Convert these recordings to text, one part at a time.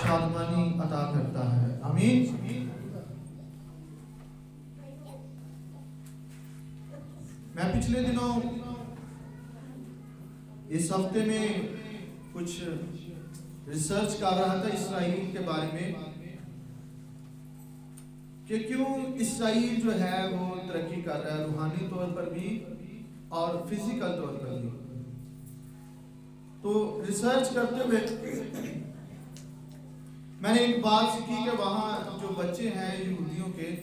شادمانی عطا کرتا ہے. آمین. میں پچھلے دنوں اس ہفتے میں کچھ ریسرچ کر رہا تھا اسرائیل کے بارے میں کہ کیوں اسرائیل جو ہے وہ ترقی کر رہا ہے روحانی طور پر بھی اور فزیکل طور پر بھی. تو ریسرچ کرتے ہوئے میں نے ایک بات سیکھی کہ وہاں جو بچے ہیں یہودیوں کے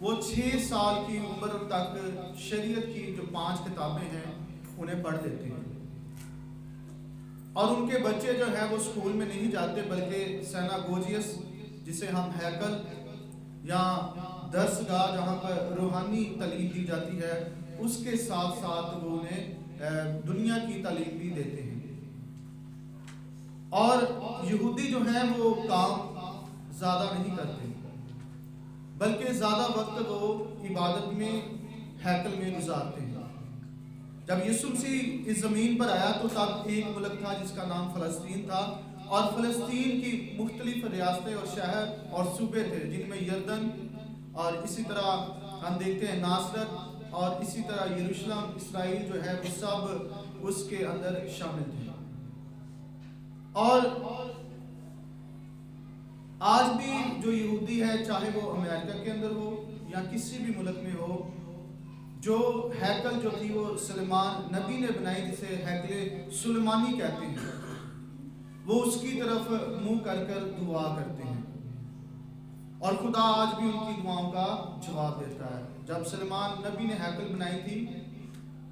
وہ 6 سال کی عمر تک شریعت کی جو 5 کتابیں ہیں انہیں پڑھ لیتے ہیں، اور ان کے بچے جو ہے وہ اسکول میں نہیں جاتے بلکہ سیناگوجیس جسے ہم ہیکل یا درسگاہ جہاں پر روحانی تعلیم دی جاتی ہے اس کے ساتھ ساتھ وہ انہیں دنیا کی تعلیم بھی دیتے ہیں. اور یہودی جو ہیں وہ کام زیادہ نہیں کرتے بلکہ زیادہ وقت وہ عبادت میں ہیکل میں گزارتے ہیں. جب یسوع مسیح اس زمین پر آیا تو تب ایک ملک تھا جس کا نام فلسطین تھا، اور فلسطین کی مختلف ریاستیں اور شہر اور صوبے تھے جن میں یردن اور اسی طرح ہم دیکھتے ہیں ناصرت اور اسی طرح یروشلم اسرائیل جو ہے وہ سب اس کے اندر شامل تھے. اور آج بھی جو یہودی ہے چاہے وہ امریکہ کے اندر ہو یا کسی بھی ملک میں ہو، جو ہیکل جو تھی وہ سلیمان نبی نے بنائی جسے ہیکل سلیمانی کہتے ہیں، وہ اس کی طرف منہ کر کر دعا کرتے ہیں اور خدا آج بھی ان کی دعاؤں کا جواب دیتا ہے. جب سلیمان نبی نے ہیکل بنائی تھی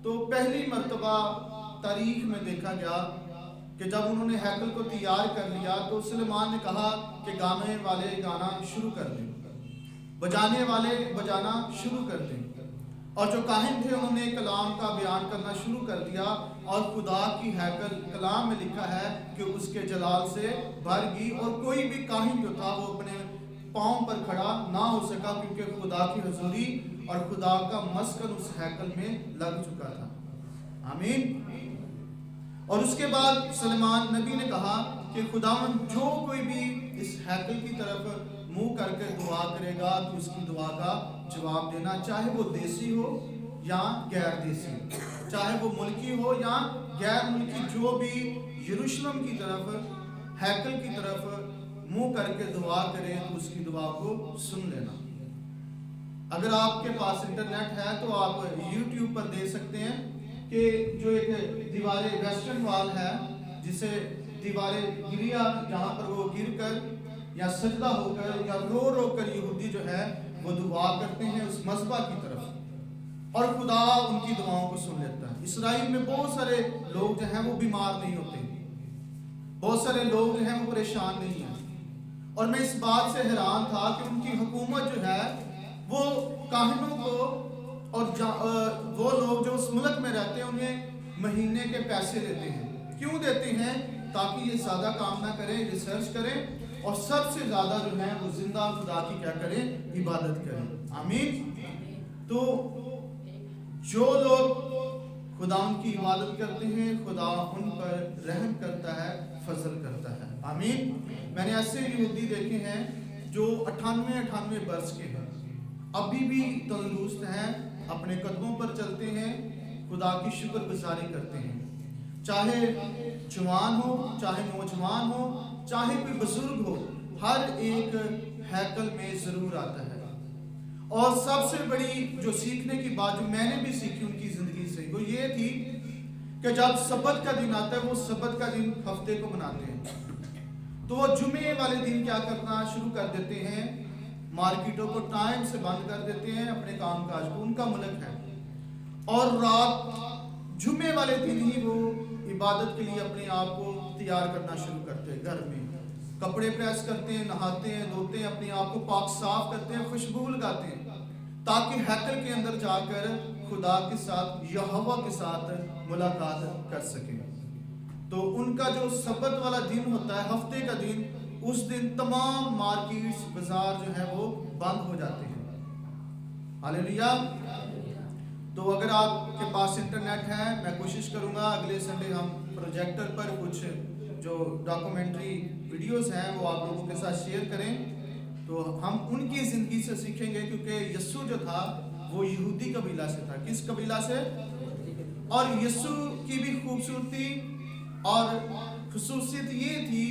تو پہلی مرتبہ تاریخ میں دیکھا گیا کہ جب انہوں نے ہیکل کو تیار کر لیا تو سلیمان نے کہا کہ گانے والے گانا شروع کر دیں، بجانے والے بجانا شروع کر دیں، اور جو کاہن تھے انہوں نے کلام کا بیان کرنا شروع کر دیا. اور خدا کی ہیکل کلام میں لکھا ہے کہ اس کے جلال سے بھر گئی اور کوئی بھی کاہن جو تھا وہ اپنے پاؤں پر کھڑا نہ ہو سکا کیونکہ خدا کی حضوری اور خدا کا مسکن اس ہیکل میں لگ چکا تھا. آمین. اور اس کے بعد سلیمان نبی نے کہا کہ خداوند جو کوئی بھی اس ہیکل کی طرف منہ کر کے دعا کرے گا تو اس کی دعا کا جواب دینا، چاہے وہ دیسی ہو یا غیر دیسی، چاہے وہ ملکی ہو یا غیر ملکی، جو بھی یروشلم کی طرف ہیکل کی طرف منہ کر کے دعا کرے تو اس کی دعا کو سن لینا. اگر آپ کے پاس انٹرنیٹ ہے تو آپ یوٹیوب پر دیکھ سکتے ہیں کہ جو ایک دیوار ویسٹرن وال ہے جسے دیوار گریا جہاں پر وہ گر کر یا سجدہ ہو کر یا رو رو کر یہودی جو ہے وہ دعا کرتے ہیں اس مذبح کی طرف، اور خدا ان کی دعاؤں کو سن لیتا ہے. اسرائیل میں بہت سارے لوگ جو ہیں وہ بیمار نہیں ہوتے، بہت سارے لوگ جو ہیں وہ پریشان نہیں ہیں، اور میں اس بات سے حیران تھا کہ ان کی حکومت جو ہے وہ کاہنوں کو اور وہ لوگ جو اس ملک میں رہتے ہیں انہیں مہینے کے پیسے دیتے ہیں. کیوں دیتے ہیں؟ تاکہ یہ زیادہ کام نہ کریں، ریسرچ کریں اور سب سے زیادہ جو ہے وہ زندہ خدا کی کیا کریں؟ عبادت کریں. آمین. تو جو لوگ خدا ان کی عبادت کرتے ہیں خدا ان پر رحم کرتا ہے، فضل کرتا ہے. آمین. میں نے ایسے یہودی دیکھے ہیں جو 98 برس کے ہیں، ابھی بھی تندرست ہیں، اپنے قدموں پر چلتے ہیں، خدا کی شکر گزاری کرتے ہیں، چاہے جوان ہو چاہے نوجوان ہو چاہے کوئی بزرگ ہو، ہر ایک ہیکل میں ضرور آتا ہے. اور سب سے بڑی جو سیکھنے کی بات جو میں نے بھی سیکھی ان کی زندگی سے وہ یہ تھی کہ جب سبت کا دن آتا ہے وہ سبت کا دن ہفتے کو مناتے ہیں تو وہ جمعے والے دن کیا کرنا شروع کر دیتے ہیں، مارکیٹوں کو ٹائم سے بند کر دیتے ہیں، اپنے کام کاج کو، ان کا ملک ہے، اور رات جمعے والے دن ہی وہ عبادت کے لیے اپنے آپ کو تیار کرنا شروع کرتے ہیں. گھر میں کپڑے پریس کرتے ہیں، نہاتے ہیں، دھوتے ہیں، اپنے آپ کو پاک صاف کرتے ہیں، خوشبو لگاتے ہیں تاکہ ہیکل کے اندر جا کر خدا کے ساتھ یہوہ کے ساتھ ملاقات کر سکیں. تو ان کا جو سبت والا دن ہوتا ہے، ہفتے کا دن، اس دن تمام مارکیٹس بازار جو ہے وہ بند ہو جاتے ہیں. ہاللیلویا. تو اگر آپ کے پاس انٹرنیٹ ہے میں کوشش کروں گا اگلے سنڈے ہم پروجیکٹر پر کچھ जो डॉक्यूमेंट्री वीडियोस हैं वो आप लोगों के साथ शेयर करें, तो हम उनकी ज़िंदगी से सीखेंगे, क्योंकि यीशु जो था वो यहूदी कबीला से था। किस कबीला से? और यीशु की भी खूबसूरती और खुसूसियत ये थी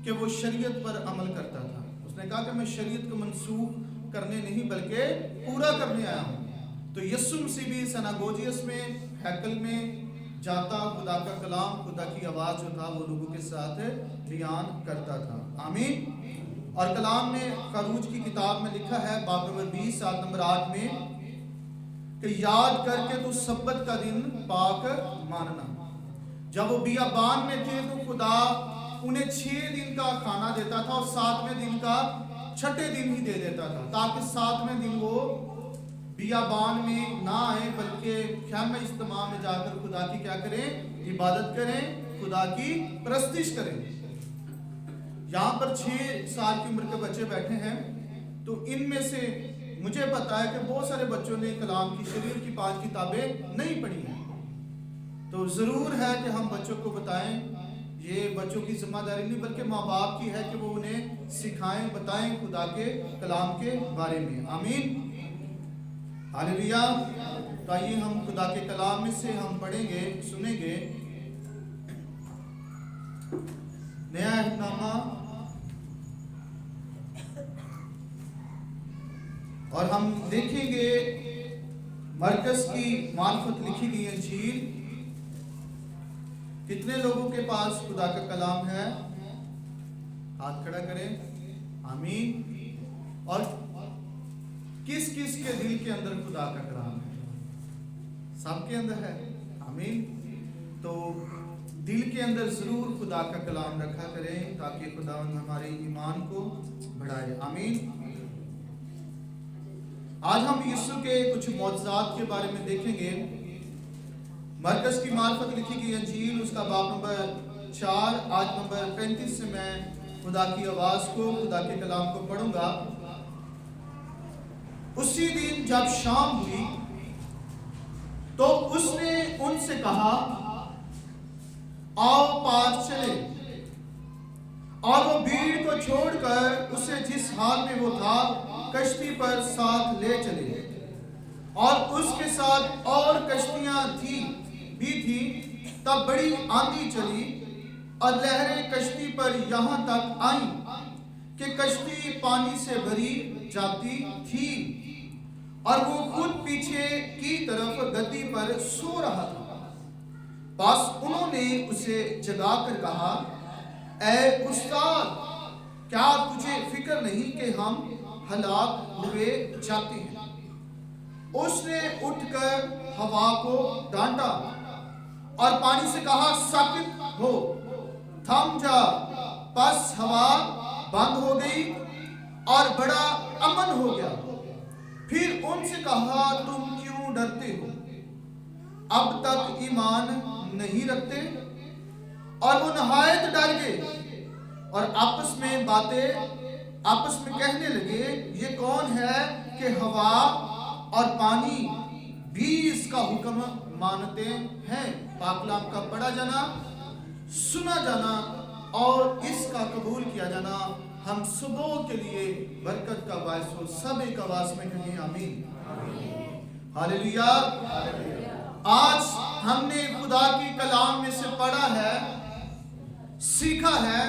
कि वो शरीयत पर अमल करता था। उसने कहा कि मैं शरीयत को मनसूख करने नहीं बल्कि पूरा करने आया हूँ। तो यीशु मसीह भी सनागोजियस में, हैकल में जाता, खुदा का कलाम, खुदा की आवाज़ जो था वो लोगों के साथ बयान करता था। आमीन। और कलाम में खरूज की किताब में लिखा है, बाब नंबर 20 आयत नंबर 8 में, कि याद करके तू सब्बत का दिन पाक मानना। जब वो बियाबान में थे तो खुदा उन्हें 6 दिन का खाना देता था और 7वें दिन का 6ठे दिन ही दे देता था, ताकि 7वें दिन वो बियाबान में ना आए बल्कि ख़ैमे इज्तिमा में जाकर खुदा की क्या करें? इबादत करें, खुदा की परस्तिश करें। यहाँ पर 6 साल की उम्र के बच्चे बैठे हैं, तो इनमें से मुझे पता है कि बहुत सारे बच्चों ने कलाम की शरीयत की 5 किताबें नहीं पढ़ी हैं। तो ज़रूर है कि हम बच्चों को बताएं, ये बच्चों की जिम्मेदारी नहीं बल्कि माँ बाप की है कि वो उन्हें सिखाएं, बताएं खुदा के कलाम के बारे में। आमीन, हालेलुया। तो आइए हम खुदा के कलाम में से हम पढ़ेंगे, सुनेंगे नया अहदनामा, और हम देखेंगे मरकस की मार्फत लिखी गई अंजील। कितने लोगों के पास खुदा का कलाम है? हाथ खड़ा करें। आमीन। और किस किस के दिल के अंदर खुदा का कलाम है? सबके अंदर है। आमीन। तो दिल के अंदर जरूर खुदा का कलाम रखा करें, ताकि खुदा हमारे ईमान को बढ़ाए। आमीन। आज हम यीशु के कुछ मौजज़ात के बारे में देखेंगे। मरकस की मार्फत लिखी गई अंजील, उसका बाब नंबर 4 आयत नंबर 35 से मैं खुदा की आवाज़ को, खुदा के कलाम को पढ़ूंगा। उसी दिन जब शाम हुई तो उसने उनसे कहा, आओ पार चले। और वो भीड़ को छोड़कर उसे जिस हाल में वो था कश्ती पर साथ ले चले, और उसके साथ और कश्तियां भी थी। तब बड़ी आंधी चली और लहरें कश्ती पर यहाँ तक आई कि कश्ती पानी से भरी जाती थी, और वो खुद पीछे की तरफ गद्दी पर सो रहा था। बस उन्होंने उसे जगाकर कहा, ऐ उस्ताद, क्या तुझे फिक्र नहीं कि हम हलाक हुए जाते हैं? उसने उठकर हवा को डांटा और पानी से कहा, साकित हो, थम जा। बस हवा बंद हो गई और बड़ा अमन हो गया। फिर उनसे कहा, तुम क्यों डरते हो? अब तक ईमान नहीं रखते? और वो नहायत डर गए और आपस में कहने लगे, ये कौन है कि हवा और पानी भी इसका हुक्म मानते हैं? पाकलाम का पढ़ा जाना, सुना जाना और इसका कबूल किया जाना हम सुबह के लिए बरकत का बायस हो। सब एक आवाज में कहें आमीन। हालेलुया। आज हमने खुदा की कलाम में से पढ़ा है, सीखा है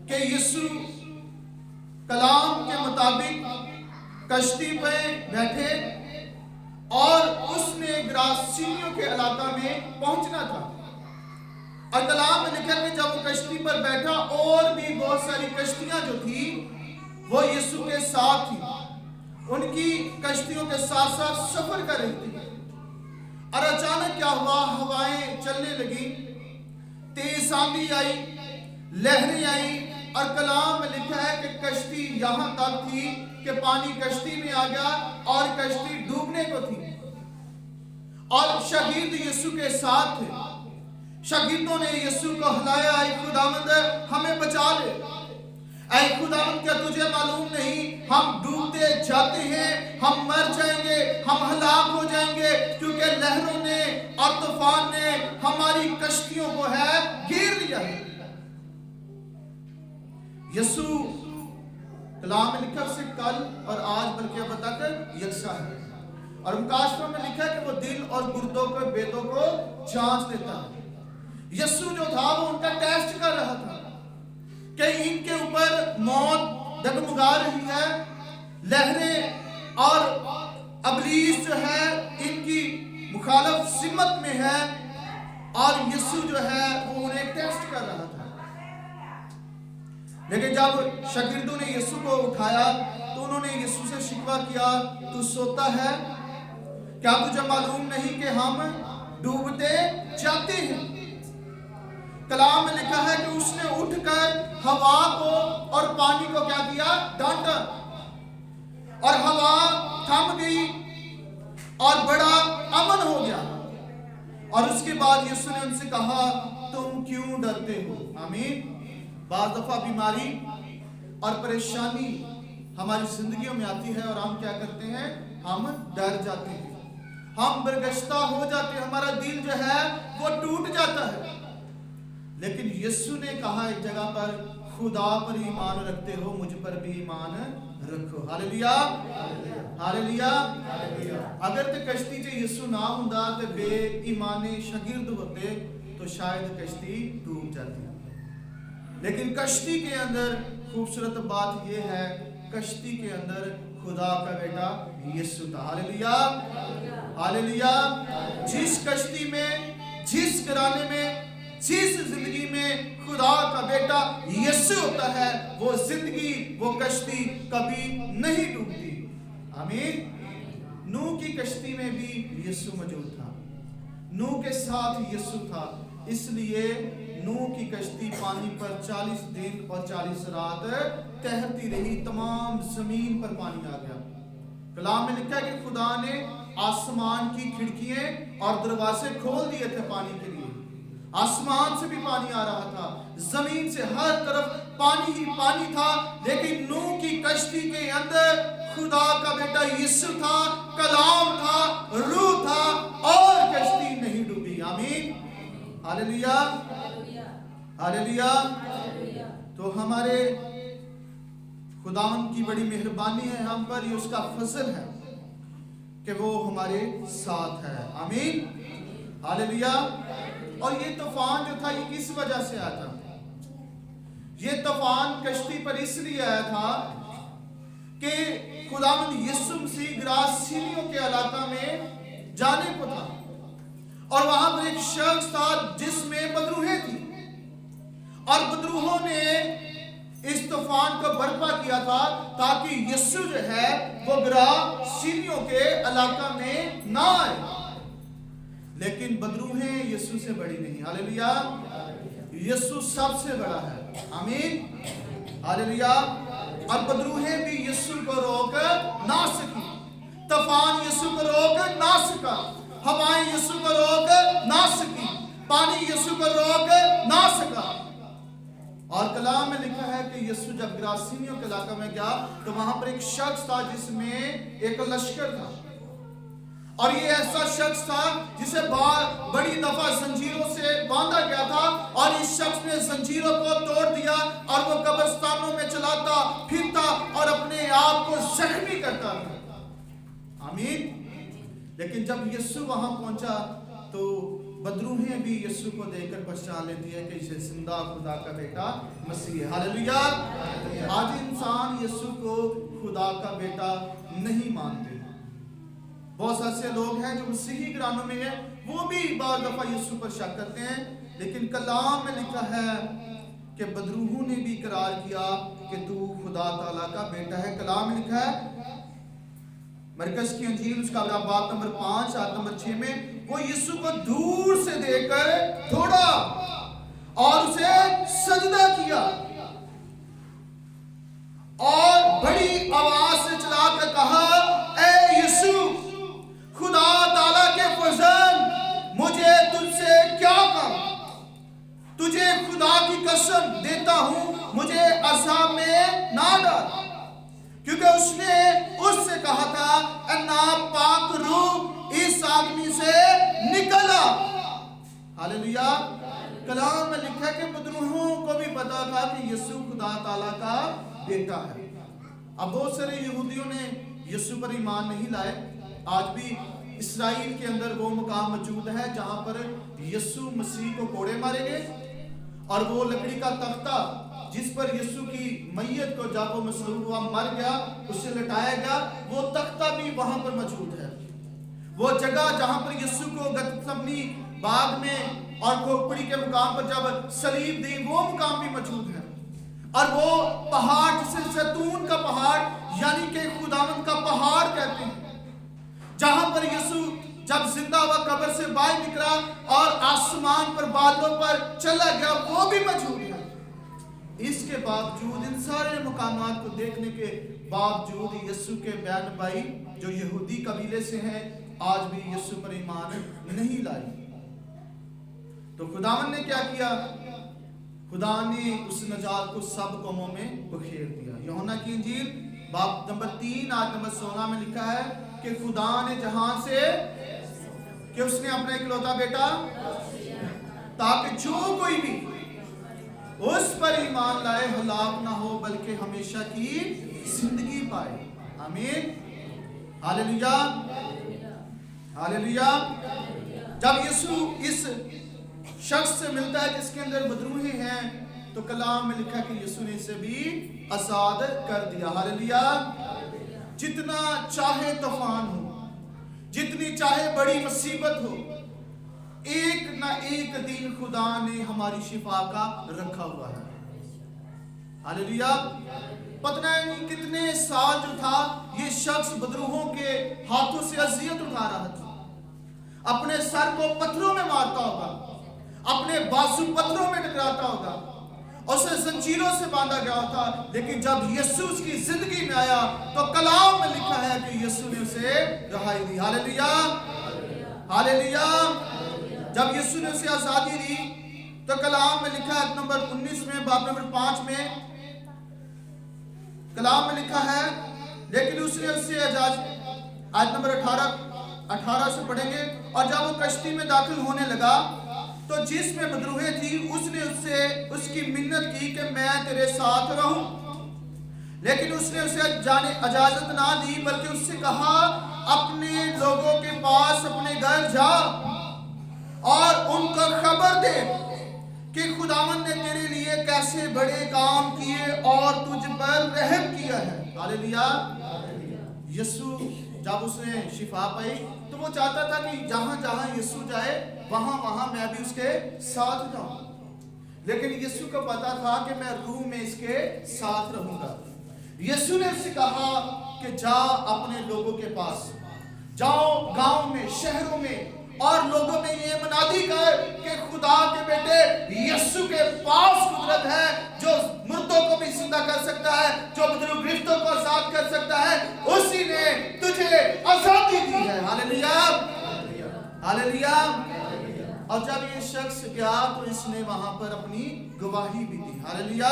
कि यीशु कलाम के मुताबिक कश्ती पे बैठे और उसने ग्रासीनियों के इलाका में पहुंचना था। और कलाम में लिखा कि जब वो कश्ती पर बैठा, और भी बहुत सारी कश्तियां जो थी वो यीशु के साथ थी, उनकी कश्तियों के साथ साथ सफर कर रही थी। और अचानक क्या हुआ? हवाएं चलने लगी, तेज आंधी आई, लहरें आई, और कलाम में लिखा है कि कश्ती यहां तक थी कि पानी कश्ती में आ गया और कश्ती डूबने को थी। और शागिर्द यीशु के साथ थे। शागिर्दों ने यीशु को हिलाया, ऐ खुदावंद हमें बचा ले, ऐ खुदावंद क्या तुझे मालूम नहीं हम डूबते जाते हैं, हम मर जाएंगे, हम हलाक हो जाएंगे, क्योंकि लहरों ने और तूफान ने हमारी कश्तियों को है घेर लिया है। यसु कलाम में लिखा उसे कल और आज बल्कि अब तक यकसा है। और मुकाशफा में लिखा है कि वो दिल और गुर्दों के भेदों को जांच लेता है। यसु जो था वो उनका टेस्ट कर रहा था कि इनके ऊपर मौत डगमगा रही है, लहरें और अबलीस जो है इनकी मुखालफ सिमत में है, और यसु जो है वो उन्हें टेस्ट कर रहा था। लेकिन जब शागिर्दों ने यसु को उठाया तो उन्होंने यसु से शिकवा किया, तू सोता है क्या? तुझे मालूम नहीं कि हम डूबते जाते हैं? कलाम में लिखा है कि उसने उठकर हवा को और पानी को क्या किया? डांटा, और हवा थम गई और बड़ा अमन हो गया। और उसके बाद यीशु ने उनसे कहा, तुम क्यों डरते हो? आमीन। बार दफा बीमारी और परेशानी हमारी जिंदगियों में आती है और हम क्या करते हैं? हम डर जाते हैं, हम बरगश्ता हो जाते हैं, हमारा दिल जो है वो टूट जाता है। लेकिन यीशु ने कहा एक जगह पर, खुदा पर ईमान रखते हो, मुझ पर भी ईमान रखो। Hallelujah, hallelujah. अगर ते कश्ती च यीशु ना हुंदा ते बेईमाने शागिर्द होते तो शायद कश्ती डूब जाती। लेकिन कश्ती के अंदर खूबसूरत बात यह है, कश्ती के अंदर खुदा का बेटा यीशु था। Hallelujah, hallelujah. जिस कश्ती में, जिस घराने में, जिस जिंदगी में खुदा का बेटा यीशु होता है, वो जिंदगी, वो कश्ती कभी नहीं डूबती। आमीन। नूह की कश्ती में भी यीशु मौजूद था, नूह के साथ यीशु था, इसलिए नूह की कश्ती पानी पर 40 दिन और 40 रात तैरती रही, तमाम जमीन पर पानी आ गया। कलाम में लिखा है कि खुदा ने आसमान की खिड़कियां और दरवाजे खोल दिए थे पानी के लिए। आसमान से भी पानी आ रहा था, जमीन से हर तरफ पानी ही पानी था। लेकिन नूह की कश्ती के अंदर खुदा का बेटा यीशु था, कलाम था, रूह था, और कश्ती नहीं डूबी। आमीन, हालेलुया, हालेलुया। तो हमारे खुदावन की बड़ी मेहरबानी है हम पर, ये उसका फजल है कि वो हमारे साथ है। आमीन, हालेलुया। और ये तूफान जो था ये किस वजह से आया था? ये तूफान कश्ती पर इसलिए आया था कि खुदावंद यीशु मसीह गिरासीनियों के इलाका में जाने को था, और वहां पर एक शख्स था जिसमें बदरूहें थी, और बदरूहों ने इस तूफान को बर्पा किया था ताकि यीशु जो है वो गिरासीनियों के इलाका में ना आए। लेकिन बदरूहें यीशु से बड़ी नहीं। हालेलुया, यीशु सबसे बड़ा है। आमीन, हालेलुया। और बदरूहें भी यीशु को रोक ना सकी, तूफान यीशु को रोक ना सका, हवाएं यीशु को रोक ना सकी, पानी यीशु को रोक ना सका। और कलाम में लिखा है कि यीशु जब गिरासीनियों के इलाका में गया तो वहां पर एक शख्स था जिसमें एक लश्कर था, और ये ऐसा शख्स था जिसे बड़ी दफा जंजीरों से बांधा गया था, और इस शख्स ने जंजीरों को तोड़ दिया और वो कब्रिस्तानों में चलाता फिरता और अपने आप को जख्मी करता था। आमीन। लेकिन जब यीशु वहां पहुंचा तो बदरूहें भी यीशु को देखकर पहचान लेती है कि ये जिंदा खुदा का बेटा मसीह है। हालेलुया। आज इंसान यीशु को खुदा का बेटा नहीं मानते। बहुत ऐसे लोग हैं जो मसीही घरानों में हैं, वो भी बार दफा यीशु पर शक करते हैं। लेकिन कलाम में लिखा है कि बदरूहों ने भी इकरार किया कि तू खुदा ताला का बेटा है। कलाम में लिखा है मरकस की अंजील उसका बाब नंबर 5 आयत नंबर 6 में, वो यीशु को दूर से देखकर दौड़ा और उसे सजदा किया और बड़ी आवाज से चिल्लाकर कहा, ए यीशु खुदा ताला के फजल, मुझे तुझसे क्या काम? तुझे खुदा की कसम देता हूं, मुझे अज़ाब में ना डाल। क्योंकि उसने उससे कहा था, नापाक रूह इस आदमी से निकला। हालेलुया। कलाम में लिखा है कि बदरूहों को भी पता था कि यीशु खुदा ताला का बेटा है। अब बहुत सारे यहूदियों ने यीशु पर ईमान नहीं लाए। आज भी इस्राइल के अंदर वो मुकाम मौजूद है जहां पर यीशु मसीह को कोड़े मारे गए और वो लकड़ी का तख्ता जिस पर यीशु की मैयत को जब वो मसलूब हुआ, मर गया, उसे लटाया गया, वो तख्ता भी वहां पर मौजूद है। वो जगह जहां पर यीशु को गतसमनी बाग में और खोपड़ी के मुकाम पर जब सलीब दी, वो मुकाम भी मौजूद है। और वो पहाड़ जिसे जैतून का पहाड़ यानी कि खुदावंद का पहाड़ कहते हैं, जहां पर यीशु जब जिंदा हुआ कब्र से बाहर निकला और आसमान पर बादलों पर चला गया, वो भी मौजूद है। इसके बावजूद इन सारे मुकामात को देखने के बावजूद यीशु के बहन भाई जो यहूदी कबीले से हैं आज भी यीशु पर ईमान नहीं लाई। तो खुदावंद ने क्या किया? खुदा ने उस नजात को सब कौमों में बखेर दिया। यूहन्ना की इंजील बाब नंबर 3 आयत नंबर 16 में लिखा है कि खुदा ने जहां से कि उसने अपना इकलौता बेटा ताकि जो कोई भी उस पर ईमान लाए हलाक ना हो बल्कि हमेशा की जिंदगी पाए। आमीन, हालेलुया, हालेलुया। जब यीशु इस शख्स से मिलता है जिसके अंदर बदरूही हैं, तो कलाम में लिखा कि यीशु ने इसे भी आजाद कर दिया। हालेलुया। जितना चाहे तूफान हो, जितनी चाहे बड़ी मुसीबत हो, एक ना एक दिन खुदा ने हमारी शिफा का रखा हुआ है। हालेलुया। पता नहीं कितने साल जो था ये शख्स बदरूहों के हाथों से अजियत उठा रहा था, अपने सर को पत्थरों में मारता होगा, अपने बाजू पत्थरों में टकराता होगा, उसे जंजीरों से बांधा गया था। लेकिन जब यीशु उसकी जिंदगी में आया तो कलाम में लिखा है कि यीशु ने उसे रहाई दी। Hallelujah, hallelujah. जब यीशु ने उसे आजादी दी तो कलाम में लिखा है नंबर 19 में बाब नंबर 5 में कलाम में लिखा है, लेकिन उसने उससे आज नंबर 18 से पढ़ेंगे। और जब वो कश्ती में दाखिल होने लगा तो जिसमें बदरूहें थी उसने उससे उसकी मिन्नत की कि मैं तेरे साथ रहूं, लेकिन उसने उसे जाने इजाजत ना दी, बल्कि उससे कहा अपने लोगों के पास अपने घर जा और उनको खबर दे कि खुदावंद ने तेरे लिए कैसे बड़े काम किए और तुझ पर रहम किया है। हालेलुया। यीशु जब उसने शिफा पाई तो वो चाहता था कि जहां जहां यीशु जाए वहां वहां मैं भी उसके साथ जाऊं, लेकिन यीशु को पता था कि मैं रूह में इसके साथ रहूंगा। यीशु ने उससे कहा कि जा अपने लोगों के पास जाओ, गांव में, शहरों में, और लोगों में ये मुनादी कर कि खुदा के बेटे यीशु के पास कुदरत है, जो मुर्दों को भी जिंदा कर सकता है, जो बुजुर्ग गिरफ्तों को आजाद कर सकता है, उसी ने तुझे आजादी दी है। Hallelujah, hallelujah. और जब ये शख्स गया तो इसने वहां पर अपनी गवाही भी दी। हालेलुया।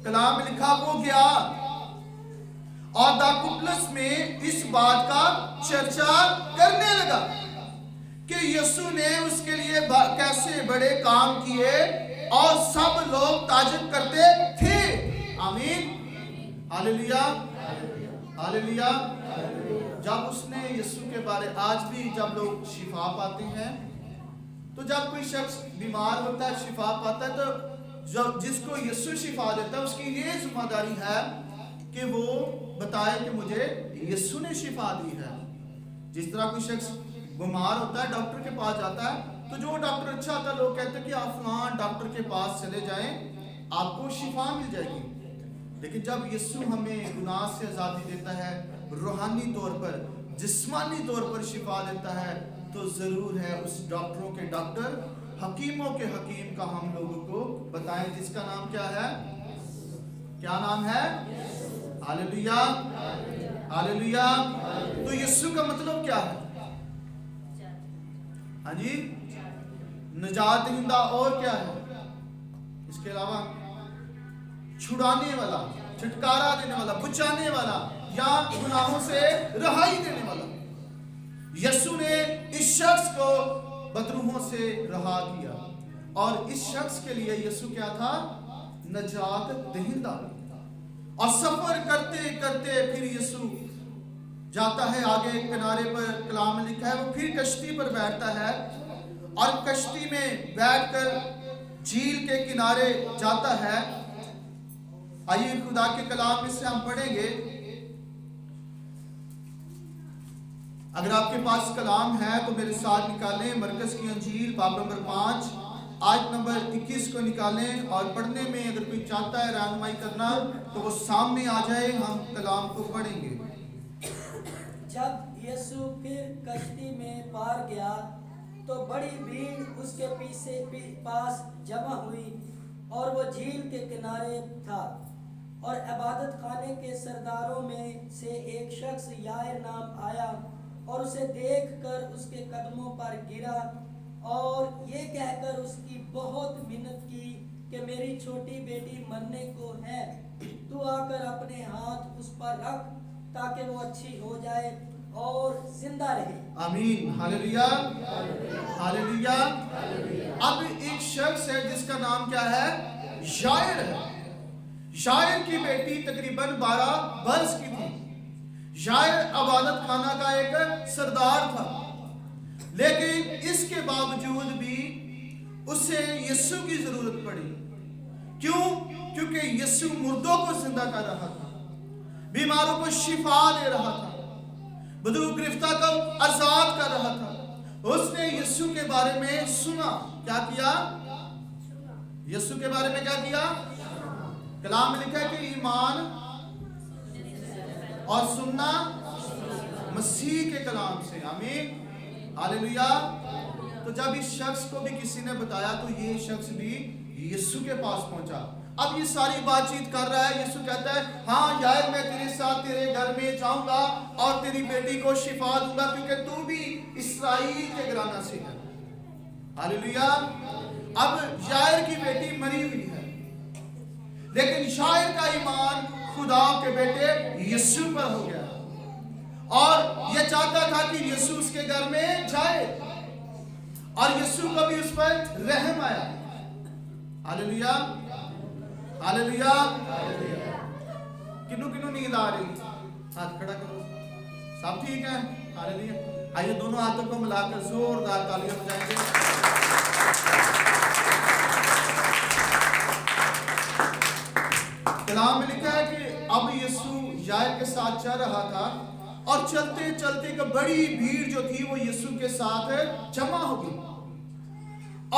कलाम में लिखा वो गया और दाकुप्लस में इस बात का चर्चा करने लगा कि यीशु ने उसके लिए कैसे बड़े काम किए और सब लोग ताजुब करते थे। आमीन, हालेलुया, हालेलुया। जब उसने यीशु के बारे, आज भी जब लोग शिफा पाते हैं तो जब कोई शख्स बीमार होता है, शिफा पाता है, तो जब जिसको यीशु शिफा देता है उसकी ये जिम्मेदारी है कि वो बताए कि मुझे यीशु ने शिफा दी है। जिस तरह कोई शख्स बीमार होता है, डॉक्टर के पास जाता है, तो जो डॉक्टर अच्छा होता है लोग कहते हैं कि आप फलां डॉक्टर के पास चले जाएं, आपको शिफा मिल जाएगी। लेकिन जब यीशु हमें गुनाह से आज़ादी देता है, रूहानी तौर पर, जिस्मानी तौर पर शिफा देता है, तो ज़रूर है उस डॉक्टरों के डॉक्टर, हकीमों के हकीम का हम लोगों को बताएं, जिसका नाम क्या है? क्या नाम है? Hallelujah, hallelujah. तो यीशु का मतलब क्या है? हाँ जी, निजात दहिंदा। और क्या है इसके अलावा? छुड़ाने वाला, छुटकारा देने वाला, बचाने वाला, या गुनाहों से रहाई देने वाला। यीशु ने इस शख्स को बदरूहों से रहा किया। اور اس شخص کے لیے یسوع کیا تھا؟ نجات دہندہ. اور سفر کرتے کرتے پھر یسوع جاتا ہے آگے کنارے پر. کلام میں لکھا ہے وہ پھر کشتی پر بیٹھتا ہے اور کشتی میں بیٹھ کر جھیل کے کنارے جاتا ہے. آئیے خدا کے کلام میں سے ہم پڑھیں گے. اگر آپ کے پاس کلام ہے تو میرے ساتھ نکالیں مرکز کی انجیل باب نمبر 5 آیت نمبر 21 کو نکالیں. اور پڑھنے میں اگر کوئی چاہتا ہے رہنمائی کرنا تو وہ سامنے آ جائے, ہم کلام کو پڑھیں گے. جب یسوع پھر کشتی میں پار گیا تو بڑی بھیڑ اس کے پاس جمع ہوئی اور وہ جھیل کے کنارے تھا. اور عبادت خانے کے سرداروں میں سے ایک شخص یائر نام آیا اور اسے دیکھ کر اس کے قدموں پر گرا اور یہ کہہ کر اس کی بہت منت کی کہ میری چھوٹی بیٹی مرنے کو ہے, تو آ کر اپنے ہاتھ اس پر رکھ تاکہ وہ اچھی ہو جائے اور زندہ رہے. آمین. ہاللیلویا ہاللیلویا. اب ایک شخص ہے جس کا نام کیا ہے؟ یائر ہے. یائر کی بیٹی تقریباً 12 برس کی تھی. یائر عبادت خانہ کا ایک سردار تھا, لیکن اس کے باوجود بھی اسے یسوع کی ضرورت پڑی. کیوں؟ کیونکہ یسوع مردوں کو زندہ کر رہا تھا, بیماروں کو شفا دے رہا تھا, بدو گرفتہ کو آزاد کر رہا تھا. اس نے یسوع کے بارے میں سنا. کیا کیا؟ یسوع کے بارے میں کیا کیا؟ کلام میں لکھا ہے کہ ایمان اور سننا مسیح کے کلام سے. آمین ہاللیلویا. تو جب اس شخص کو بھی کسی نے بتایا تو یہ شخص بھی یسوع کے پاس پہنچا. اب یہ ساری بات چیت کر رہا ہے. یسوع کہتا ہے ہاں یار میں تیرے ساتھ تیرے گھر میں جاؤں گا اور تیری بیٹی کو شفا دوں گا کیونکہ تو بھی اسرائیل کے گھرانہ سے ہے. ہاللیلویا. اب یائر کی بیٹی مری ہوئی ہے, لیکن یائر کا ایمان خدا کے بیٹے یسوع پر ہو گیا اور یہ چاہتا تھا کہ یسوع اس کے گھر میں جائے اور یسوع کو بھی اس پر رحم آیا. ہاللیلویا ہاللیلویا. کنوں کنوں نیند آ رہی؟ ہاتھ کھڑا کرو. سب ٹھیک ہے؟ ہاللیلویا. آئیے دونوں ہاتھوں کو ملا کر زوردار تالیاں بجائیں گے. کلام میں لکھا ہے کہ اب یسوع یائر کے ساتھ چل رہا تھا اور چلتے چلتے ایک بڑی بھیڑ جو تھی وہ یسوع کے ساتھ جمع ہو گئی.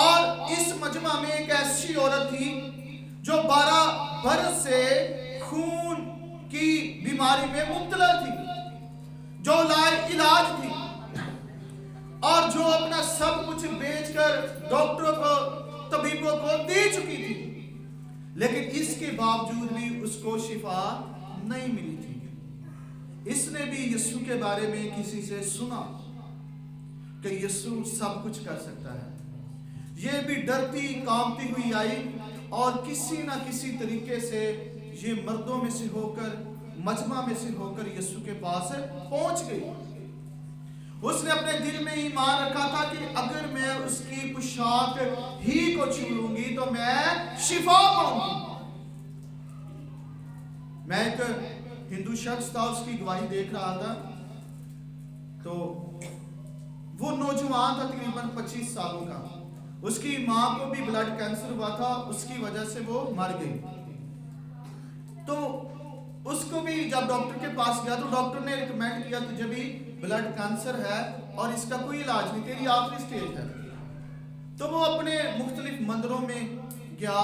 اور اس مجمع میں ایک ایسی عورت تھی جو 12 برس سے خون کی بیماری میں مبتلا تھی, جو لا علاج تھی اور جو اپنا سب کچھ بیچ کر ڈاکٹروں کو طبیبوں کو دے چکی تھی, لیکن اس کے باوجود بھی اس کو شفا نہیں ملی تھی. اس نے بھی یسوع کے بارے میں کسی سے سنا کہ یسوع سب کچھ کر سکتا ہے. یہ بھی ڈرتی کانپتی ہوئی آئی اور کسی نہ کسی طریقے سے یہ مردوں میں سے ہو کر مجمع میں سے ہو کر یسوع کے پاس پہنچ گئی. اس نے اپنے دل میں ایمان رکھا تھا کہ اگر میں اس کی پوشاک ہی کو چھو لوں گی تو میں شفا پاؤں گی. میں ایک ہندو شخص تھا, اس کی گواہی دیکھ رہا تھا تو وہ نوجوان تھا تقریباً 25 سالوں کا. اس کی ماں کو بھی بلڈ کینسر ہوا تھا, اس کی وجہ سے وہ مر گئی. تو اس کو بھی جب ڈاکٹر کے پاس گیا تو ڈاکٹر نے ریکمینڈ کیا تجھے بھی بلڈ کینسر ہے اور اس کا کوئی علاج نہیں, تیری آخری سٹیج ہے. تو وہ اپنے مختلف مندروں میں گیا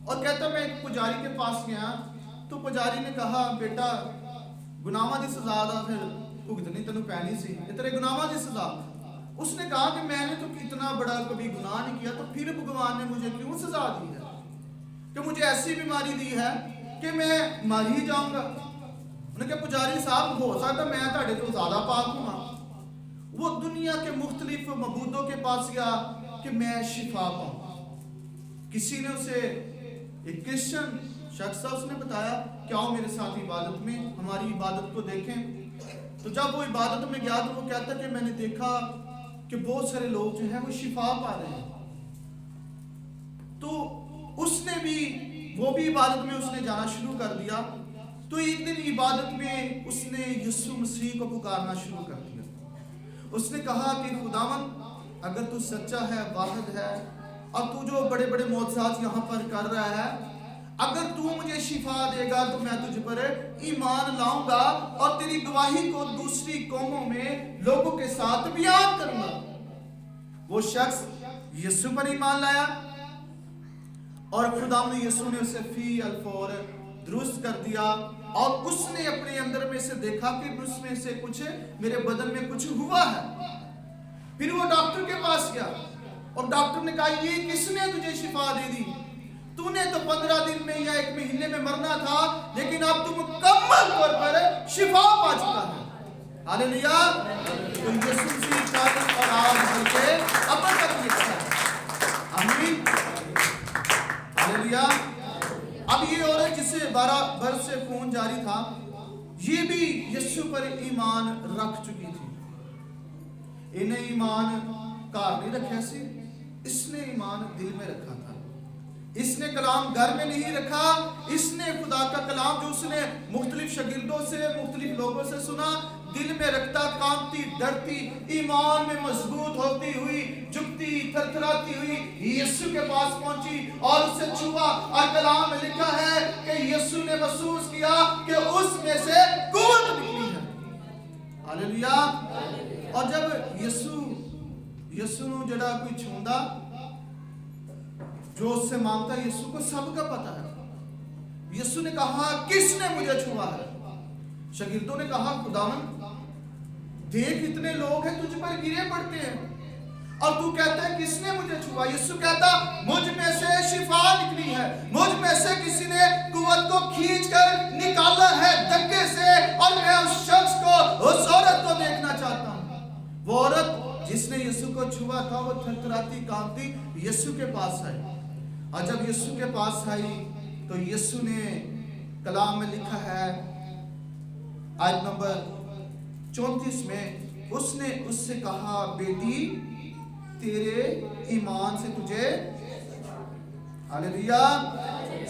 اور کہتا میں ایک پجاری کے پاس گیا تو پجاری نے کہا بیٹا گناہاں دی سزا دا پھر بھگتنی تینوں پینی سی, تیرے گناہاں دی سزا. اس نے کہا کہ میں نے تو اتنا بڑا کبھی گناہ نہیں کیا, تو پھر بھگوان نے مجھے کیوں سزا دی ہے کہ مجھے ایسی بیماری دی ہے کہ میں مر ہی جاؤں گا. انہوں نے کہا پجاری صاحب ہو سکتا میں تہاڈے تو زیادہ پاک ہوں. وہ دنیا کے مختلف معبودوں کے پاس گیا کہ میں شفا پاؤں. کسی نے اسے ایک کرسچن شخص تھا, اس نے بتایا کہ آؤ میرے ساتھ عبادت میں, ہماری عبادت کو دیکھیں. تو جب وہ عبادت میں گیا تو وہ کہتا کہ میں نے دیکھا کہ بہت سارے لوگ جو ہیں وہ شفا پا رہے ہیں. تو اس نے بھی وہ بھی عبادت میں اس نے جانا شروع کر دیا. تو ایک دن عبادت میں اس نے یسوع مسیح کو پکارنا شروع کر دیا. اس نے کہا کہ خداوند اگر تو سچا ہے, واحد ہے, اور تو جو بڑے بڑے معجزات یہاں پر کر رہا ہے, اگر تو مجھے شفا دے گا تو میں تجھ پر ایمان لاؤں گا اور تیری گواہی کو دوسری قوموں میں لوگوں کے ساتھ بیان کروں گا. وہ شخص یسوع پر ایمان لایا اور خداوند یسوع نے اسے فی الفور درست کر دیا, اور اس نے اپنے اندر میں سے دیکھا کہ اس میں سے کچھ میرے بدن میں کچھ ہوا ہے. پھر وہ ڈاکٹر کے پاس گیا اور ڈاکٹر نے کہا یہ کس نے تجھے شفا دے دی؟ تو نے تو 15 دن میں یا 1 مہینے میں مرنا تھا, لیکن اب تو مکمل طور پر شفا پا چکا ہے. ہاللیلویا. تو یسوع مسیح کل اور آج بل کے اب تک لکھا ہے. آمین. ہاللیلویا. اب یہ عورت جسے 12 برس سے خون جاری تھا, یہ بھی یسوع پر ایمان رکھ چکی تھی. انہیں ایمان کار نہیں رکھا سی, اس نے ایمان دل میں رکھا تھا. اس نے کلام گھر میں نہیں رکھا, اس نے خدا کا کلام جو اس نے مختلف شاگردوں سے, مختلف لوگوں سے سنا, دل میں رکھتا, کانپتی, ڈرتی, ایمان میں مضبوط ہوتی ہوئی, جھکتی, تھرتھراتی ہوئی یسوع کے پاس پہنچی اور اسے چھوا. اور کلام میں لکھا ہے کہ یسوع نے محسوس کیا کہ اس میں سے قوت نکلی ہے. ہاللیلویا. اور جب یسوع نو جڑا کوئی چھوندا, جو اس سے مانگتا, یسوع کو سب کا پتا ہے. یسوع نے کہا کس نے مجھے چھوا ہے؟ شاگردوں نے کہا خداوند دیکھ اتنے لوگ ہیں تجھ پر گرے پڑتے ہیں اور تو کہتا ہے کس نے مجھے چھوا. یسوع کہتا مجھ میں سے شفا نکلی ہے, مجھ میں سے کسی نے قوت کو کھینچ کر نکالا ہے دھکے سے, اور میں اس شخص کو, اس عورت کو دیکھنا چاہتا ہوں. وہ عورت جس نے یسوع کو چھوا تھا وہ تھرتھراتی, کانپتی یسوع کے پاس آئی. اور جب یسوع کے پاس آئی تو یسوع نے کلام میں لکھا ہے آیت نمبر 34 میں, اس نے اس سے کہا بیٹی تیرے ایمان سے تجھے ہاللیلویا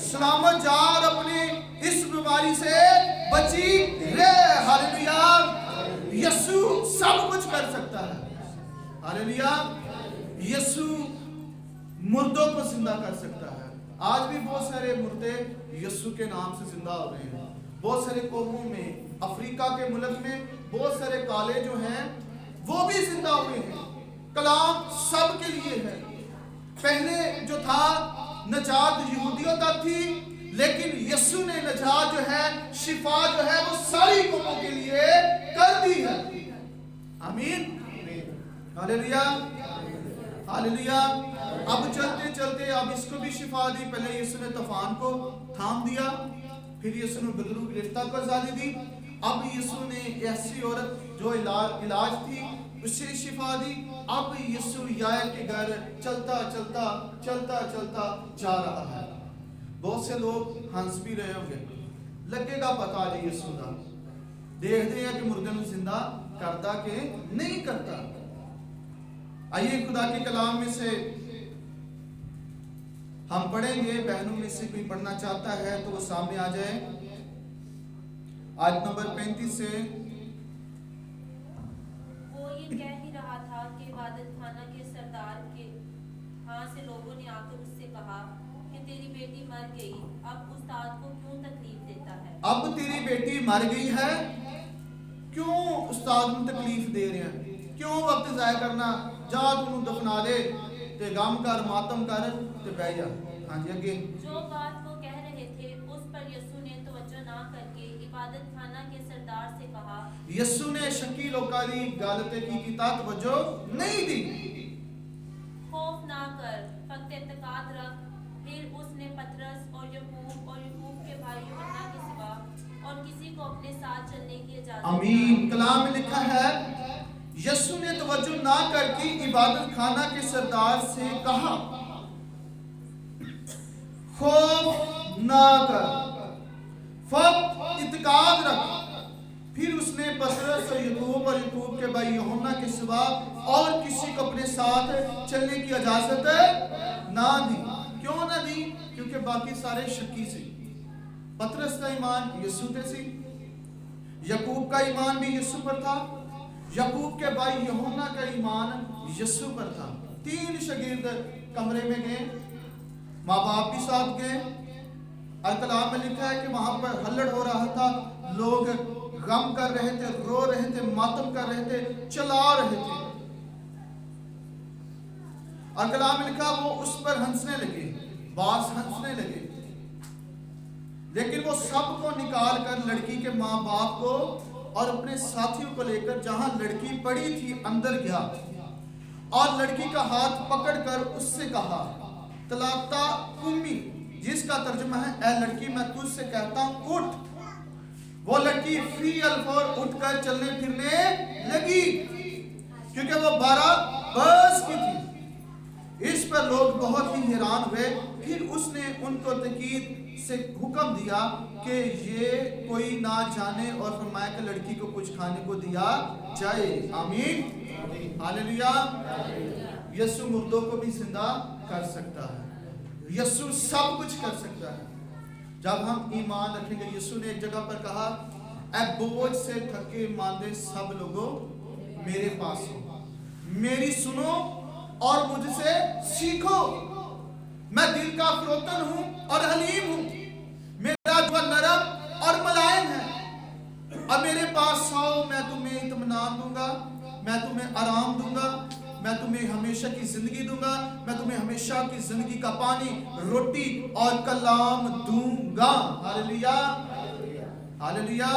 سلامت جا اور اپنی اس بیماری سے بچی رہے. ہاللیلویا. یسوع سب کچھ کر سکتا ہے. ہاللیلویا. یسوع مردوں کو زندہ کر سکتا ہے. آج بھی بہت سارے مردے یسوع کے نام سے زندہ ہو رہے ہیں. بہت سارے قوموں میں, افریقہ کے ملک میں بہت سارے کالے جو ہیں وہ بھی زندہ ہوئے ہیں. کلام سب کے لیے ہے. پہلے جو تھا نجات یہودیوں تک تھی, لیکن یسوع نے نجات جو ہے, شفا جو ہے وہ ساری قوموں کے لیے کر دی ہے. آمین. ہاللیلویا. ہاللیلویا. اب چلتے چلتے اب اس کو بھی شفا دی. پہلے یسوع نے طوفان کو تھام دیا, پھر یسوع نے بدرو گرفتہ کو آزادی دی. اب یسوع نے ایسی عورت جو علاج تھی اسے شفا دی. اب یسوع یائر کے گھر چلتا چلتا چلتا چلتا جا رہا ہے. بہت سے لوگ ہنس بھی رہے ہوں گے, لگے گا پتا جی یسوع دا دیکھتے ہیں کہ مردے نو زندہ کرتا کہ نہیں کرتا. آئیے خدا کے کلام میں سے ہم پڑھیں گے. بہنوں میں سے کوئی پڑھنا چاہتا ہے تو وہ سامنے آ جائے. آیت نمبر 35 سے. وہ یہ کہہ ہی رہا تھا کہ عبادت خانہ کے سردار کے ہاں سے لوگوں نے آ کر اس سے کہا کہ تیری بیٹی مر گئی, اب استاد کو کیوں تکلیف دیتا ہے؟ اب تیری بیٹی مر گئی ہے, کیوں استاد کو تکلیف دے رہے ہیں؟ کیوں وقت ضائع کرنا؟ جا تم دفنا دے تے غم کر, ماتم کر تے بیٹھ جا. ہاں جی اگے. جو بات وہ کہہ رہے تھے اس پر یسوع نے توجہ نہ کر کے عبادت خانہ کے سردار سے کہا. یسوع نے شکی لوکاں دی گل تے کی کیتا, توجہ نہیں دی. خوف نہ کر, فقط اعتقاد رکھ. پھر اس نے پترس اور یعقوب کے بھائی یوحنا کے سوا اور کسی کو اپنے ساتھ چلنے کی اجازت. آمین. کلام میں لکھا ہے یسوع نے توجہ نہ کر کے عبادت خانہ کے سردار سے کہا خوف نہ کر, فقط اعتقاد رکھ. پھر اس نے پترس اور یعقوب کے بھائی یوحنا کے سوا اور کسی کو اپنے ساتھ چلنے کی اجازت نہ دی. क्यों ना दी? क्योंकि बाकी सारे शक्की से। पतरस का ईमान यीशु पे सी, याकूब का ईमान भी यीशु पर था, याकूब के भाई यूहन्ना का ईमान यीशु पर था। 3 शागिर्द कमरे में गए, माँ बाप भी साथ गए। कलाम में लिखा है कि वहां पर हल्लड़ हो रहा था, लोग गम कर रहे थे, रो रहे थे, मातम कर रहे थे, चिल्ला रहे थे। और कलाम में लिखा वो उस पर हंसने लगे, बास हंसने लगे। लेकिन वो सबको निकाल कर लड़की के माँ बाप को और अपने साथियों को लेकर जहां लड़की पड़ी थी अंदर गया और लड़की का हाथ पकड़कर उससे कहा, तलाता कुम्मी, जिसका तर्जुमा है ए लड़की मैं तुझसे कहता हूं उठ। वो लड़की फी अल्फोर उठकर चलने फिरने लगी, क्योंकि वो 12 वर्ष की थी। इस पर लोग बहुत ही हैरान हुए। फिर उसने उनको तकीद से हुक्म दिया कि ये कोई ना जाने और फरमाया कि लड़की को कुछ खाने को दिया जाए। आमीन, हालेलुया। यीशु मुर्दों को भी जिंदा कर सकता है, यीशु सब कुछ कर सकता है जब हम ईमान रखेंगे। यीशु ने एक जगह पर कहा, ऐ बोझ से थके मांदे सब लोगों मेरे पास हो, मेरी सुनो और मुझसे सीखो। मैं दिल का फिरोतन हूं और हलीम हूं, मेरा जुबान नरम और मुलायम है। और मेरे पास आओ, मैं तुम्हें इत्मीनान दूंगा, मैं तुम्हें आराम दूंगा, मैं तुम्हें हमेशा की जिंदगी दूंगा, मैं तुम्हें हमेशा की जिंदगी का पानी, रोटी और कलाम दूंगा। Hallelujah, hallelujah.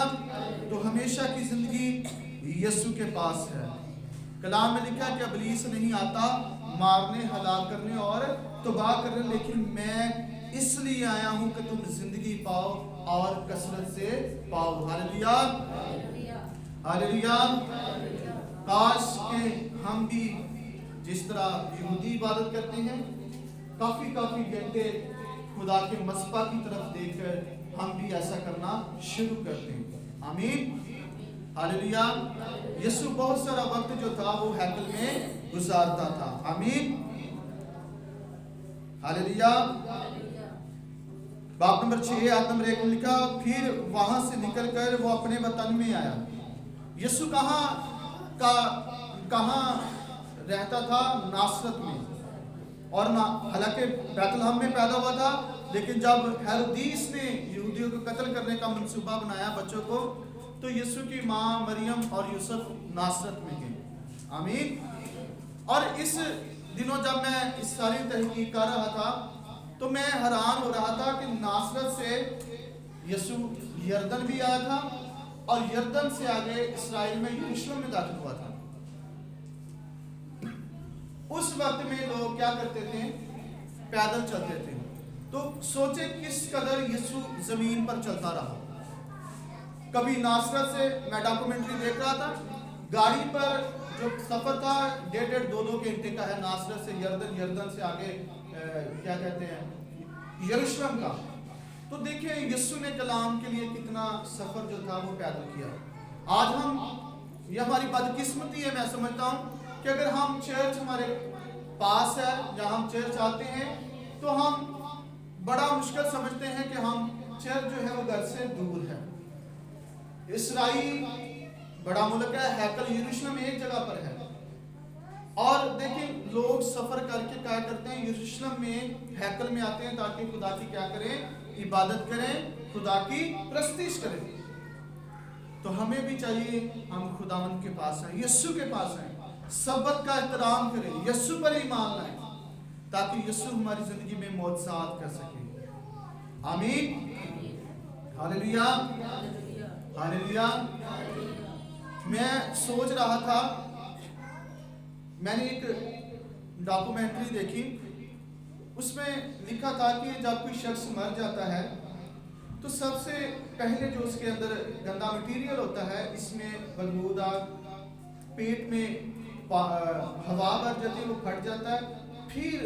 तो हमेशा की जिंदगी यीशु के पास है। कलाम में लिखा है कि इब्लीस नहीं आता मारने, हलाक करने और तबाह करने, लेकिन मैं इसलिए आया हूं कि तुम जिंदगी पाओ और कसरत से पाओ। Hallelujah, hallelujah. काश के हम भी जिस तरह यहूदी इबादत करते हैं, काफी घंटे खुदा के मस्बा की तरफ देखकर हम भी ऐसा करना शुरू करते हैं। आमीन, हालेलुया। यीशु बहुत सारा वक्त जो था वो हैकल में गुजारता था। आमीन, हालेलुया। बाब नंबर 6 आयत नंबर 1 में लिखा, फिर वहां से निकलकर वो अपने वतन में आया। यीशु कहाँ रहता था? नासरत में। और हालांकि बैतलहम में पैदा हुआ था, लेकिन जब हेरोदीस ने यहूदियों को कत्ल करने का मंसूबा बनाया बच्चों को, तो यीशु की माँ मरियम और यूसुफ नासरत में गए। आमीन। और इस दिनों जब मैं इस सारी तहकीक कर रहा था तो मैं हैरान हो रहा था कि नासरत से यीशु यरदन भी आया था और यरदन से आगे इसराइल में यरूशलेम में दाखिल हुआ था। उस वक्त में लोग क्या करते थे? पैदल चलते थे। तो सोचे किस कदर यीशु जमीन पर चलता रहा। कभी नासरत से, मैं डॉक्यूमेंट्री देख रहा था, गाड़ी पर जो सफर था 1.5 2 घंटे का है, नासरत से यरदन, यरदन से आगे क्या कहते हैं यरूशलेम का। तो देखिए यीशु ने कलाम के लिए कितना सफर जो था वो पैदल किया। आज हम, ये हमारी बदकिस्मती है, मैं समझता हूँ कि अगर हम चर्च हमारे पास है, जहाँ हम चर्च आते हैं, तो हम बड़ा मुश्किल समझते हैं कि हम चर्च जो है वो घर से दूर है। इसराइल बड़ा मुल्क है, हैकल यरूशलेम एक जगह पर है। और देखिए लोग सफर करके क्या करते हैं, यरूशलेम में हैकल में आते हैं ताकि खुदा की क्या करें? इबादत करें, खुदा की प्रस्तिश करें। तो हमें भी चाहिए हम खुदावंद के पास आए, यीशु के पास आए, सब्बत का एहतराम करें, यीशु पर ईमान लाएं, ताकि यीशु हमारी जिंदगी में मौजज़ात कर सके। आमीन, हालेलुया, हालेलुया। मैं सोच रहा था, मैंने एक डॉक्यूमेंट्री देखी, उसमें लिखा था कि जब कोई शख्स मर जाता है तो सबसे पहले जो उसके अंदर गंदा मटीरियल होता है, इसमें बदबूदार, पेट में हवा भर जाती है, वो फट जाता है। फिर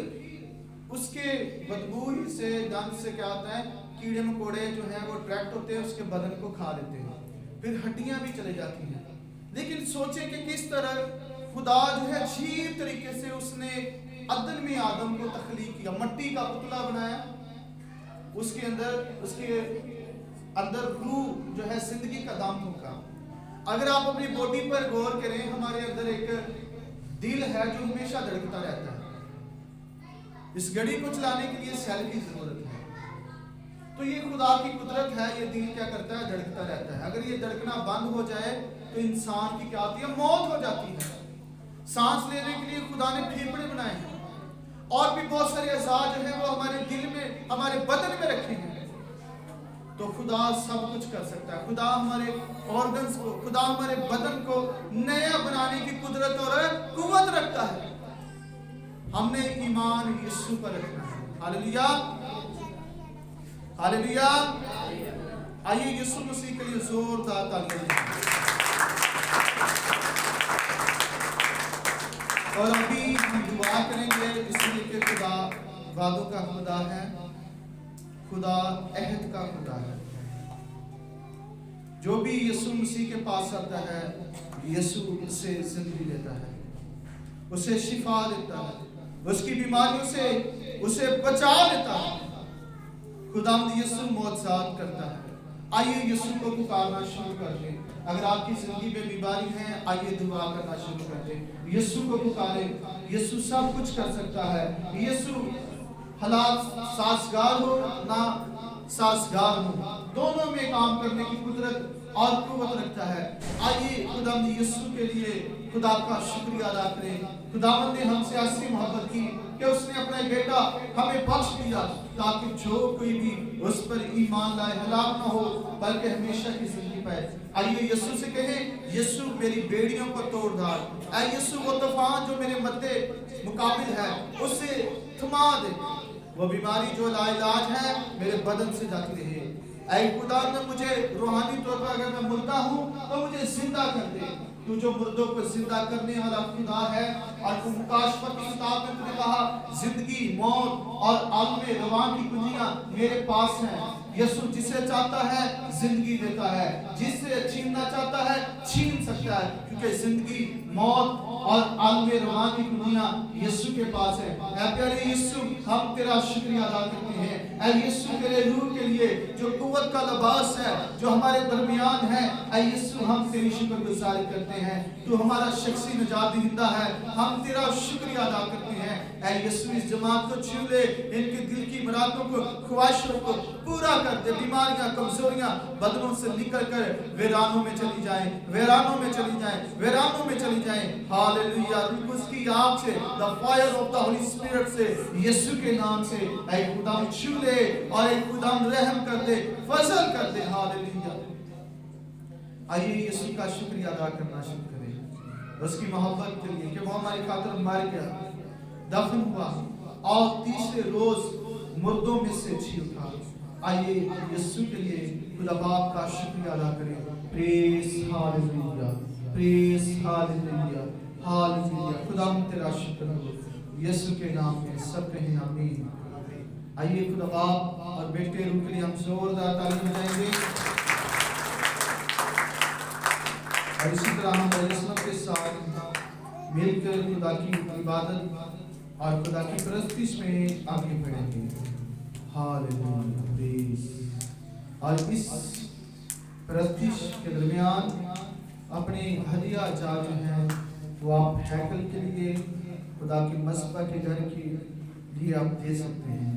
उसके बदबू से, गंध से क्या होता है, कीड़े मकोड़े जो हैं वो अट्रैक्ट होते हैं, उसके बदन को खा लेते हैं, फिर हड्डियां भी चली जाती हैं। लेकिन सोचें कि किस तरह खुदा जो है अजीब तरीके से उसने अदन में आदम को तख्लीक किया, मट्टी का पुतला बनाया, उसके अंदर रूह जो है जिंदगी का दाम फूंका। अगर आप अपनी बॉडी पर गौर करें, हमारे अंदर एक दिल है जो हमेशा धड़कता रहता है। इस घड़ी को चलाने के लिए सेल की जरूरत है। तो ये खुदा की कुदरत है, ये दिल क्या करता है, धड़कता रहता है। अगर ये धड़कना बंद हो जाए तो इंसान की क्या होती है, मौत हो जाती है। सांस लेने के लिए खुदा ने फेफड़े बनाए हैं, और भी बहुत सारे अज़ा जो है वो हमारे दिल में, हमारे बदन में रखे हैं। तो खुदा सब कुछ कर सकता है। खुदा हमारे ऑर्गन्स को, खुदा हमारे बदन को नया बनाने की कुदरत और कुव्वत रखता है। हमने ईमान यीशु पर रखना है। Hallelujah, hallelujah. आइए यीशु मसीह के लिए जोरदार तालियां दें। और अभी हम दुआ करेंगे, इसलिए कि खुदा वादों का खुदा है, खुदा अहद का खुदा है। जो भी यीशु मसीह के पास आता है, यीशु उससे जिंदगी देता है, उसे शिफा देता है, उसकी बीमारियों से उसे बचा लेता है। खुदावंद यीशु मौजज़ात करता है। आइए यीशु को पुकारना शुरू कर दें। अगर आपकी जिंदगी में बीमारी है, आइए दुआ करना शुरू कर दें। यीशु को पुकारें। यीशु सब कुछ कर सकता है। यीशु हालात साजगार हो ना साजगार हो, दोनों में काम करने की कुदरत और कुव्वत रखता है। आइए खुदावंद यीशु के लिए खुदा का शुक्रिया अदा करें। खुदावंद ने हमसे ऐसी मोहब्बत की कि उसने अपना बेटा हमें बख्श दिया, ताकि जो कोई भी उस पर ईमान लाए हलाक ना हो, बल्कि हमेशा की जिंदगी पाए। आइए यीशु से कहें, यीशु मेरी बेड़ियों को तोड़ डाल। ऐ यीशु वो तूफान जो मेरे मद्दे मुकाबिल है, उसे थमा दे। वो बीमारी जो लाइलाज है मेरे बदन से जाती रहे। ऐ खुदा ने मुझे रूहानी तौर पर, अगर मैं मुर्दा हूँ तो मुझे जिंदा कर दे। तू जो मुर्दों को जिंदा करने वाला खुदा है। और मुकाशफत की किताब में तुमने कहा, जिंदगी, मौत और आलम रवान की कुंजियां मेरे पास हैं। यीशु जिसे चाहता है जिंदगी देता है, जिसे छीनना चाहता है छीन सकता है, क्योंकि जिंदगी, मौत और आलम रवान की कुंजियां यीशु के पास है। ऐ प्यारे यीशु, हम तेरा शुक्रिया अदा करते हैं। ऐ यीशु तेरे रूह के लिए जो कुव्वत का लिबास है, जो हमारे दरमियान है, ऐ यीशु हम तेरी शुक्रगुजारी करते हैं। तू हमारा शख्सी निजात दहिंदा है, हम तेरा शुक्रिया अदा करते हैं। ऐ यीशु इस जमात को छू ले, इनके दिल की मुरादों को, ख्वाहिशों को पूरा कर दे। बीमारियां, कमजोरियां बदनों से निकल कर वीरानों में चली जाएं, वीरानों में चली जाएं, वीरानों में चली जाएं। हालेलुया। उसकी आग से, the fire of the Holi spirit से, यीशु के नाम से ऐ खुदा छू ले, और ऐ खुदा रहम कर दे, फजल कर दे। हालेलुया। आइए यीशु का शुक्रिया अदा करना शुरू करें, उसकी मोहब्बत के लिए कि वो हमारी खातिर मर गया, दफन हुआ और तीसरे रोज मुर्दों में से जी उठा। आइए यीशु के लिए खुदा बाप का शुक्रिया अदा करें। Praise hallelujah, praise hallelujah, hallelujah. खुदा तेरा शुक्र हो, यीशु के नाम में सब कहें आमीन। आइए खुदा बाप और बेटे रूह के लिए हम जोरदार ताली बजाएंगे। और इसी तरह हम यीशु के साथ मिलकर खुदा की इबादत और खुदा की परस्तिश में आगे बढ़ेंगे। Hallelujah, praise. और इस परस्तिश के दरमियान अपने हदिया जो हैं वो आप हैकल के लिए, खुदा की मस्बा के घर के लिए आप दे सकते हैं।